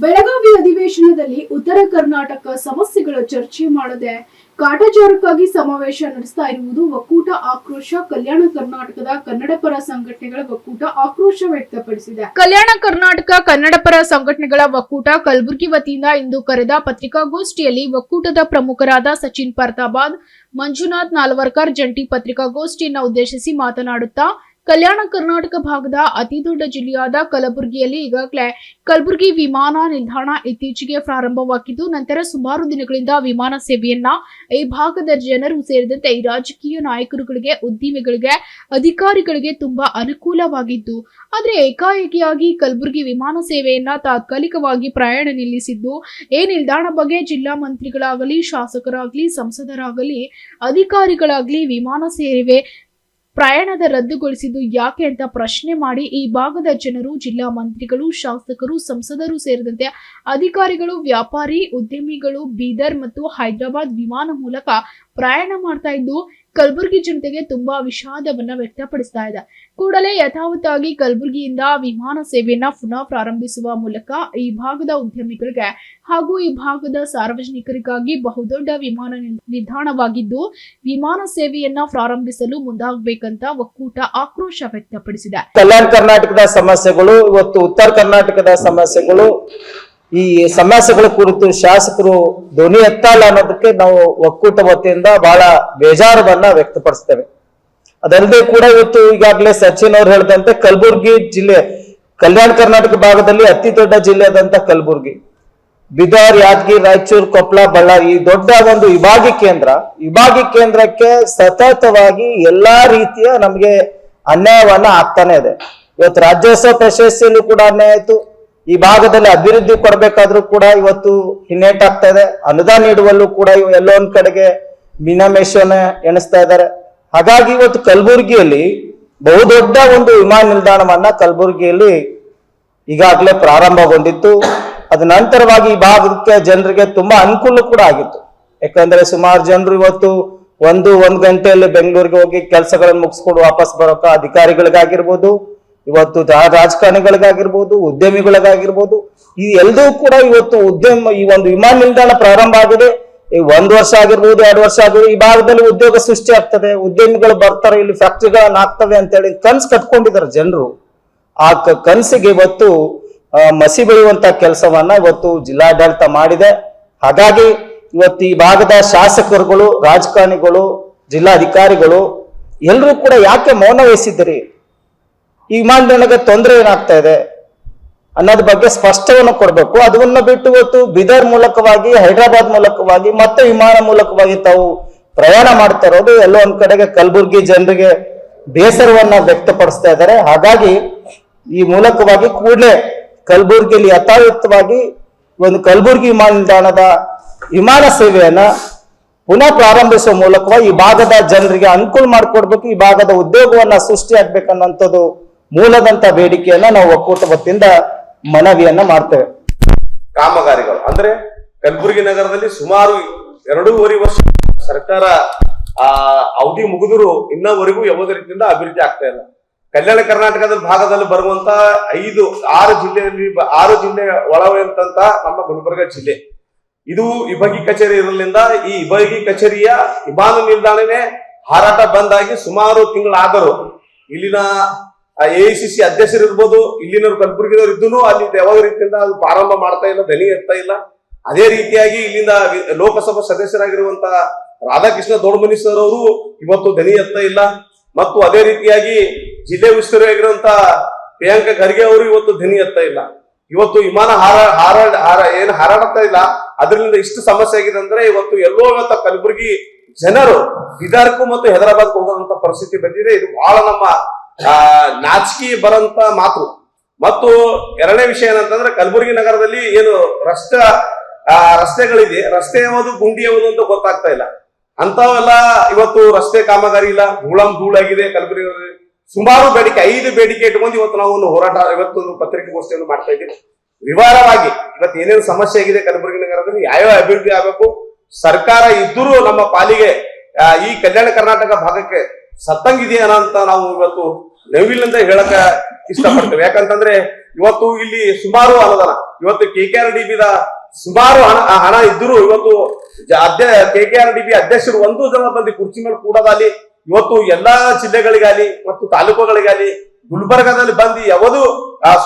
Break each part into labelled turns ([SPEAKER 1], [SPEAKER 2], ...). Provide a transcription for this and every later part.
[SPEAKER 1] ಬೆಳಗಾವಿ ಅಧಿವೇಶನದಲ್ಲಿ ಉತ್ತರ ಕರ್ನಾಟಕ ಸಮಸ್ಯೆಗಳ ಚರ್ಚೆ ಮಾಡದೆ ಕಾಟಾಚಾರಕ್ಕಾಗಿ ಸಮಾವೇಶ ನಡೆಸ್ತಾ ಇರುವುದು ಒಕ್ಕೂಟ ಆಕ್ರೋಶ. ಕಲ್ಯಾಣ ಕರ್ನಾಟಕದ ಕನ್ನಡಪರ ಸಂಘಟನೆಗಳ ಒಕ್ಕೂಟ ಆಕ್ರೋಶ ವ್ಯಕ್ತಪಡಿಸಿದೆ. ಕಲ್ಯಾಣ ಕರ್ನಾಟಕ ಕನ್ನಡಪರ ಸಂಘಟನೆಗಳ ಒಕ್ಕೂಟ ಕಲಬುರಗಿ ವತಿಯಿಂದ ಇಂದು ಕರೆದ ಪತ್ರಿಕಾಗೋಷ್ಠಿಯಲ್ಲಿ ಒಕ್ಕೂಟದ ಪ್ರಮುಖರಾದ ಸಚಿನ್ ಪರ್ತಾಬಾದ್, ಮಂಜುನಾಥ್ ನಾಲ್ವರ್ಕರ್ ಜಂಟಿ ಪತ್ರಿಕಾಗೋಷ್ಠಿಯನ್ನು ಉದ್ದೇಶಿಸಿ ಮಾತನಾಡುತ್ತಾ, ಕಲ್ಯಾಣ ಕರ್ನಾಟಕ ಭಾಗದ ಅತಿ ದೊಡ್ಡ ಜಿಲ್ಲೆಯಾದ ಕಲಬುರಗಿಯಲ್ಲಿ ಈಗಾಗಲೇ ಕಲಬುರಗಿ ವಿಮಾನ ನಿಲ್ದಾಣ ಇತ್ತೀಚೆಗೆ ಪ್ರಾರಂಭವಾಗಿದ್ದು, ನಂತರ ಸುಮಾರು ದಿನಗಳಿಂದ ವಿಮಾನ ಸೇವೆಯನ್ನ ಈ ಭಾಗದ ಜನರು ಸೇರಿದಂತೆ ಈ ರಾಜಕೀಯ ನಾಯಕರುಗಳಿಗೆ, ಉದ್ಯಮಿಗಳಿಗೆ, ಅಧಿಕಾರಿಗಳಿಗೆ ತುಂಬಾ ಅನುಕೂಲವಾಗಿದ್ದು, ಆದರೆ ಏಕಾಏಕಿಯಾಗಿ ಕಲಬುರಗಿ ವಿಮಾನ ಸೇವೆಯನ್ನ ತಾತ್ಕಾಲಿಕವಾಗಿ ಪ್ರಯಾಣ ನಿಲ್ಲಿಸಿದ್ದು, ಈ ನಿಲ್ದಾಣ ಬಗ್ಗೆ ಜಿಲ್ಲಾ ಮಂತ್ರಿಗಳಾಗಲಿ, ಶಾಸಕರಾಗಲಿ, ಸಂಸದರಾಗಲಿ, ಅಧಿಕಾರಿಗಳಾಗಲಿ ವಿಮಾನ ಸೇವೆ ಪ್ರಯಾಣದ ರದ್ದುಗೊಳಿಸಿದ್ದು ಯಾಕೆ ಅಂತ ಪ್ರಶ್ನೆ ಮಾಡಿ ಈ ಭಾಗದ ಜನರು, ಜಿಲ್ಲಾ ಮಂತ್ರಿಗಳು, ಶಾಸಕರು, ಸಂಸದರು ಸೇರಿದಂತೆ ಅಧಿಕಾರಿಗಳು, ವ್ಯಾಪಾರಿ, ಉದ್ಯಮಿಗಳು ಬೀದರ್ ಮತ್ತು ಹೈದರಾಬಾದ್ ವಿಮಾನ ಮೂಲಕ ಪ್ರಯಾಣ ಮಾಡ್ತಾ ಇದ್ದು ಕಲಬುರಗಿ ಜನತೆಗೆ ತುಂಬಾ ವಿಷಾದವನ್ನ ವ್ಯಕ್ತಪಡಿಸ್ತಾ ಇದೆ. ಕೂಡಲೇ ಯಥಾವತ್ತಾಗಿ ಕಲಬುರಗಿಯಿಂದ ವಿಮಾನ ಸೇವೆಯನ್ನ ಪುನಃ ಪ್ರಾರಂಭಿಸುವ ಮೂಲಕ ಈ ಭಾಗದ ಉದ್ಯಮಿಗಳಿಗೆ ಹಾಗೂ ಈ ಭಾಗದ ಸಾರ್ವಜನಿಕರಿಗಾಗಿ ಬಹುದೊಡ್ಡ ವಿಮಾನ ನಿಲ್ದಾಣವಾಗಿದ್ದು ವಿಮಾನ ಸೇವೆಯನ್ನ ಪ್ರಾರಂಭಿಸಲು ಮುಂದಾಗಬೇಕಂತ ಒಕ್ಕೂಟ ಆಕ್ರೋಶ ವ್ಯಕ್ತಪಡಿಸಿದೆ.
[SPEAKER 2] ಕಲ್ಯಾಣ ಕರ್ನಾಟಕದ ಸಮಸ್ಯೆಗಳು, ಇವತ್ತು ಉತ್ತರ ಕರ್ನಾಟಕದ ಸಮಸ್ಯೆಗಳು, ಈ ಸಮಸ್ಯೆಗಳ ಕುರಿತು ಶಾಸಕರು ಧ್ವನಿ ಎತ್ತಲ್ಲ ಅನ್ನೋದಕ್ಕೆ ನಾವು ಒಕ್ಕೂಟ ವತಿಯಿಂದ ಬಹಳ ಬೇಜಾರವನ್ನ ವ್ಯಕ್ತಪಡಿಸ್ತೇವೆ. ಅದಲ್ಲದೆ ಕೂಡ ಇವತ್ತು ಈಗಾಗಲೇ ಸಚಿನ್ ಅವರು ಹೇಳಿದಂತೆ ಕಲಬುರಗಿ ಜಿಲ್ಲೆ ಕಲ್ಯಾಣ ಕರ್ನಾಟಕ ಭಾಗದಲ್ಲಿ ಅತಿ ದೊಡ್ಡ ಜಿಲ್ಲೆ ಆದಂತ ಕಲಬುರಗಿ, ಬೀದರ್, ಯಾದಗಿರಿ, ರಾಯಚೂರು, ಕೊಪ್ಪಳ, ಬಳ್ಳಾರಿ ಈ ದೊಡ್ಡ ಒಂದು ವಿಭಾಗಿ ಕೇಂದ್ರಕ್ಕೆ ಸತತವಾಗಿ ಎಲ್ಲಾ ರೀತಿಯ ನಮಗೆ ಅನ್ಯಾಯವನ್ನ ಆಗ್ತಾನೆ ಇದೆ. ಇವತ್ತು ರಾಜ್ಯೋತ್ಸವ ಪ್ರಶಸ್ತಿಯಲ್ಲೂ ಕೂಡ ಅನ್ಯಾಯ ಆಯ್ತು. ಈ ಭಾಗದಲ್ಲಿ ಅಭಿವೃದ್ಧಿ ಕೊಡಬೇಕಾದ್ರೂ ಕೂಡ ಇವತ್ತು ಹಿನ್ನೆಟ್ಟಾಗ್ತಾ ಇದೆ. ಅನುದಾನ ನೀಡುವಲ್ಲೂ ಕೂಡ ಎಲ್ಲೋ ಒಂದ್ ಕಡೆಗೆ ಮೀನಾಮೇಷನ ಎಣಿಸ್ತಾ ಇದ್ದಾರೆ. ಹಾಗಾಗಿ ಇವತ್ತು ಕಲಬುರಗಿಯಲ್ಲಿ ಬಹುದೊಡ್ಡ ಒಂದು ವಿಮಾನ ನಿಲ್ದಾಣವನ್ನ ಕಲಬುರಗಿಯಲ್ಲಿ ಈಗಾಗಲೇ ಪ್ರಾರಂಭಗೊಂಡಿತ್ತು. ಅದ ನಂತರವಾಗಿ ಈ ಭಾಗಕ್ಕೆ ಜನರಿಗೆ ತುಂಬಾ ಅನುಕೂಲ ಕೂಡ ಆಗಿತ್ತು. ಯಾಕಂದ್ರೆ ಸುಮಾರು ಜನರು ಇವತ್ತು ಒಂದು ಗಂಟೆಯಲ್ಲಿ ಬೆಂಗಳೂರಿಗೆ ಹೋಗಿ ಕೆಲಸಗಳನ್ನು ಮುಗಿಸ್ಕೊಂಡು ವಾಪಸ್ ಬರೋಕ ಅಧಿಕಾರಿಗಳಿಗಾಗಿರ್ಬೋದು, ಇವತ್ತು ರಾಜಕಾರಣಿಗಳಿಗಾಗಿರ್ಬೋದು, ಉದ್ಯಮಿಗಳಿಗಾಗಿರ್ಬೋದು, ಈ ಎಲ್ಲದೂ ಕೂಡ ಇವತ್ತು ಈ ಒಂದು ವಿಮಾನ ನಿಲ್ದಾಣ ಪ್ರಾರಂಭ ಆಗಿದೆ. ಈ 1 ವರ್ಷ ಆಗಿರ್ಬೋದು, 2 ವರ್ಷ ಆಗಿರ್ಬೋದು, ಈ ಭಾಗದಲ್ಲಿ ಉದ್ಯೋಗ ಸೃಷ್ಟಿ ಆಗ್ತದೆ, ಉದ್ಯಮಿಗಳು ಬರ್ತಾರೆ, ಇಲ್ಲಿ ಫ್ಯಾಕ್ಟ್ರಿಗಳನ್ನ ಆಗ್ತವೆ ಅಂತೇಳಿ ಕನ್ಸು ಕಟ್ಕೊಂಡಿದ್ದಾರೆ ಜನರು. ಆ ಕನಸಿಗೆ ಇವತ್ತು ಮಸಿ ಬೆಳೆಯುವಂತ ಕೆಲಸವನ್ನ ಇವತ್ತು ಜಿಲ್ಲಾಡಳಿತ ಮಾಡಿದೆ. ಹಾಗಾಗಿ ಇವತ್ತು ಈ ಭಾಗದ ಶಾಸಕರುಗಳು, ರಾಜಕಾರಣಿಗಳು, ಜಿಲ್ಲಾಧಿಕಾರಿಗಳು ಎಲ್ಲರೂ ಕೂಡ ಯಾಕೆ ಮೌನ ವಹಿಸಿದ್ರಿ, ಈ ವಿಮಾನಕ್ಕೆ ತೊಂದರೆ ಏನಾಗ್ತಾ ಇದೆ ಅನ್ನೋದ್ರ ಬಗ್ಗೆ ಸ್ಪಷ್ಟವನ್ನು ಕೊಡಬೇಕು. ಅದನ್ನ ಬಿಟ್ಟು ಇವತ್ತು ಬೀದರ್ ಮೂಲಕವಾಗಿ, ಹೈದರಾಬಾದ್ ಮೂಲಕವಾಗಿ, ಮತ್ತೆ ವಿಮಾನ ಮೂಲಕವಾಗಿ ತಾವು ಪ್ರಯಾಣ ಮಾಡ್ತಾ ಇರೋದು ಎಲ್ಲೋ ಒಂದ್ ಕಡೆಗೆ ಕಲಬುರಗಿ ಜನರಿಗೆ ಬೇಸರವನ್ನ ವ್ಯಕ್ತಪಡಿಸ್ತಾ ಇದ್ದಾರೆ. ಹಾಗಾಗಿ ಈ ಮೂಲಕವಾಗಿ ಕೂಡಲೇ ಕಲಬುರಗಿಯಲ್ಲಿ ಯಥಾವತ್ತವಾಗಿ ಒಂದು ಕಲಬುರಗಿ ವಿಮಾನ ನಿಲ್ದಾಣದ ವಿಮಾನ ಸೇವೆಯನ್ನ ಪುನಃ ಪ್ರಾರಂಭಿಸುವ ಮೂಲಕವಾಗಿ ಈ ಭಾಗದ ಜನರಿಗೆ ಅನುಕೂಲ ಮಾಡಿಕೊಡ್ಬೇಕು, ಈ ಭಾಗದ ಉದ್ಯೋಗವನ್ನ ಸೃಷ್ಟಿ ಆಗ್ಬೇಕನ್ನೋಂಥದ್ದು ಮೂಲದಂತ ಬೇಡಿಕೆಯನ್ನ ನಾವು ಒಕ್ಕೂಟ ವತಿಯಿಂದ ಮನವಿಯನ್ನ ಮಾಡ್ತೇವೆ.
[SPEAKER 3] ಕಾಮಗಾರಿಗಳು ಅಂದ್ರೆ ಕಲಬುರಗಿ ನಗರದಲ್ಲಿ ಸುಮಾರು 2.5 ವರ್ಷ ಸರ್ಕಾರ ಅವಧಿ ಮುಗಿದ್ರು ಇನ್ನವರೆಗೂ ಯಾವುದೇ ರೀತಿಯಿಂದ ಅಭಿವೃದ್ಧಿ ಆಗ್ತಾ ಇಲ್ಲ. ಕಲ್ಯಾಣ ಕರ್ನಾಟಕದ ಭಾಗದಲ್ಲಿ ಬರುವಂತ 6 ಜಿಲ್ಲೆ ಒಳಗೊಂಡಂತ ನಮ್ಮ ಗುಲ್ಬರ್ಗ ಜಿಲ್ಲೆ, ಇದು ಇಬಗಿ ಕಚೇರಿ ಇರಲಿಂದ ಈ ಇಬಗಿ ಕಚೇರಿಯ ವಿಮಾನ ನಿಲ್ದಾಣನೇ ಹಾರಾಟ ಬಂದಾಗಿ ಸುಮಾರು ತಿಂಗಳಾದರೂ ಇಲ್ಲಿನ AICC ಅಧ್ಯಕ್ಷರು ಇರ್ಬೋದು, ಇಲ್ಲಿನವರು ಕಲಬುರಗಿದವರು ಇದ್ದು ಅಲ್ಲಿ ಯಾವ ರೀತಿಯಿಂದ ಅದು ಪ್ರಾರಂಭ ಮಾಡ್ತಾ ಇಲ್ಲ, ಧ್ವನಿ ಎತ್ತಾ ಇಲ್ಲ. ಅದೇ ರೀತಿಯಾಗಿ ಇಲ್ಲಿಂದ ಲೋಕಸಭಾ ಸದಸ್ಯರಾಗಿರುವಂತ ರಾಧಾಕೃಷ್ಣ ದೊಡ್ಡಮನಿ ಸರ್ ಅವರು ಇವತ್ತು ಧ್ವನಿ ಎತ್ತಾ ಇಲ್ಲ. ಮತ್ತು ಅದೇ ರೀತಿಯಾಗಿ ಜಿಲ್ಲೆ ಉಸ್ತುವಾರಿಯಾಗಿರುವಂತ ಪ್ರಿಯಾಂಕಾ ಖರ್ಗೆ ಅವರು ಇವತ್ತು ಧ್ವನಿ ಎತ್ತಾ ಇಲ್ಲ. ಇವತ್ತು ವಿಮಾನ ಹಾರಾಡ್ತಾ ಇಲ್ಲ. ಅದರಿಂದ ಇಷ್ಟು ಸಮಸ್ಯೆ ಆಗಿದೆ ಅಂದ್ರೆ ಇವತ್ತು ಎಲ್ಲೋ ಇವತ್ತು ಕಲಬುರಗಿ ಜನರು ಬೀದರ್ಗೂ ಮತ್ತು ಹೈದರಾಬಾದ್ಗೂ ಹೋಗುವಂತ ಪರಿಸ್ಥಿತಿ ಬಂದಿದೆ. ಇದು ಬಹಳ ನಮ್ಮ ನಾಚಿಕೆ ಬರಂತ ಮಾತು. ಮತ್ತು ಎರಡನೇ ವಿಷಯ ಏನಂತಂದ್ರೆ ಕಲಬುರಗಿ ನಗರದಲ್ಲಿ ಏನು ರಸ್ತೆಗಳಿದೆ, ರಸ್ತೆ ಯಾವುದು ಗುಂಡಿ ಯಾವುದು ಅಂತ ಗೊತ್ತಾಗ್ತಾ ಇಲ್ಲ. ಅಂತವೆಲ್ಲ ಇವತ್ತು ರಸ್ತೆ ಕಾಮಗಾರಿ ಇಲ್ಲ, ಧೂಳಾಗಿದೆ. ಕಲಬುರಗಿ ಸುಮಾರು ಬೇಡಿಕೆ 5 ಬೇಡಿಕೆ ಇಟ್ಕೊಂಡು ಇವತ್ತು ನಾವು ಒಂದು ಹೋರಾಟ, ಇವತ್ತೊಂದು ಪತ್ರಿಕಾಗೋಷ್ಠಿಯನ್ನು ಮಾಡ್ತಾ ಇದ್ದೀವಿ. ವಿವರವಾಗಿ ಇವತ್ತು ಏನೇನು ಸಮಸ್ಯೆ ಆಗಿದೆ ಕಲಬುರಗಿ ನಗರದಲ್ಲಿ, ಯಾವ ಅಭಿವೃದ್ಧಿ ಆಗಬೇಕು, ಸರ್ಕಾರ ಇದ್ದರೂ ನಮ್ಮ ಪಾಲಿಗೆ ಈ ಕಲ್ಯಾಣ ಕರ್ನಾಟಕ ಭಾಗಕ್ಕೆ ಸತ್ತಂಗಿದೆಯಾ ಅಂತ ನಾವು ಇವತ್ತು ನೋವಿಲಿಂದ ಹೇಳಕ ಇಷ್ಟಪಡ್ತೇವೆ. ಯಾಕಂತಂದ್ರೆ ಇವತ್ತು ಇಲ್ಲಿ ಸುಮಾರು ಅನುದಾನ, ಇವತ್ತು KKRDB ದ ಸುಮಾರು ಹಣ ಇದ್ದರೂ ಇವತ್ತು KKRDB ಅಧ್ಯಕ್ಷರು ಒಂದು ಜನ ಬಂದು ಕುರ್ಚಿ ಮೇಲೆ ಕೂಡೋದಾಲಿ, ಇವತ್ತು ಎಲ್ಲಾ ಜಿಲ್ಲೆಗಳಿಗಾಲಿ ಮತ್ತು ತಾಲೂಕುಗಳಿಗಾಲಿ ಗುಲ್ಬರ್ಗಾದಲ್ಲಿ ಬಂದು ಯಾವುದು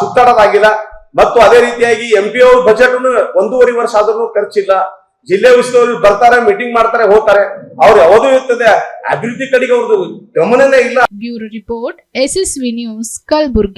[SPEAKER 3] ಸುತ್ತಾಡೋದಾಗಿಲ್ಲ. ಮತ್ತು ಅದೇ ರೀತಿಯಾಗಿ MP ಅವ್ರ ಬಜೆಟ್ 1.5 ವರ್ಷ ಆದ್ರೂ ಖರ್ಚಿಲ್ಲ. ಜಿಲ್ಲೆ ಉಸ್ತುವಾರಿ ಬರ್ತಾರೆ, ಮೀಟಿಂಗ್ ಮಾಡ್ತಾರೆ, ಹೋಗ್ತಾರೆ. ಅವ್ರು ಯಾವುದು ಇರ್ತದೆ ಅಭಿವೃದ್ಧಿ ಕಡೆಗೆ ಅವ್ರದ್ದು ಗಮನನೇ ಇಲ್ಲ.
[SPEAKER 1] Bureau report SSV news Kalaburagi.